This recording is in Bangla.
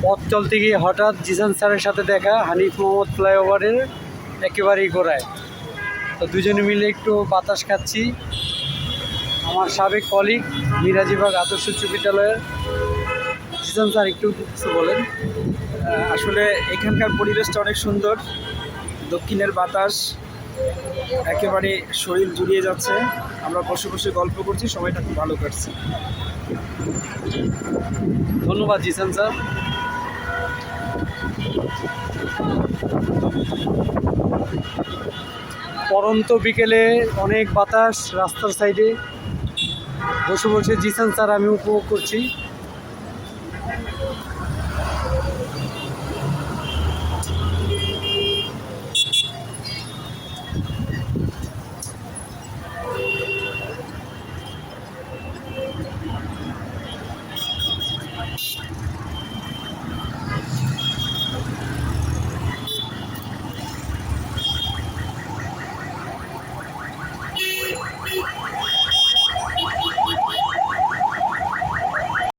পথ চলতে গিয়ে হঠাৎ জিসান স্যারের সাথে দেখা হানিফ মোহাম্মদ ফ্লাইওভারের একেবারেই গোড়ায়। তো দুজনে মিলে একটু বাতাস খাচ্ছি। আমার সাবেক কলিগ মিরাজিবাগ আদর্শ উচ্চ বিদ্যালয়ের জিসান স্যার, একটু কিছু বলেন। আসলে এখানকার পরিবেশটা অনেক সুন্দর, দক্ষিণের বাতাস একেবারে শরীর জুড়িয়ে যাচ্ছে। আমরা বসে বসে গল্প করছি, সময়টা খুব ভালো কাটছে। ধন্যবাদ জিসান স্যার। পরন্ত বিকেলে অনেক বাতাস, রাস্তার সাইডে বসে বসে জিসান স্যার আমি উপভোগ করছি।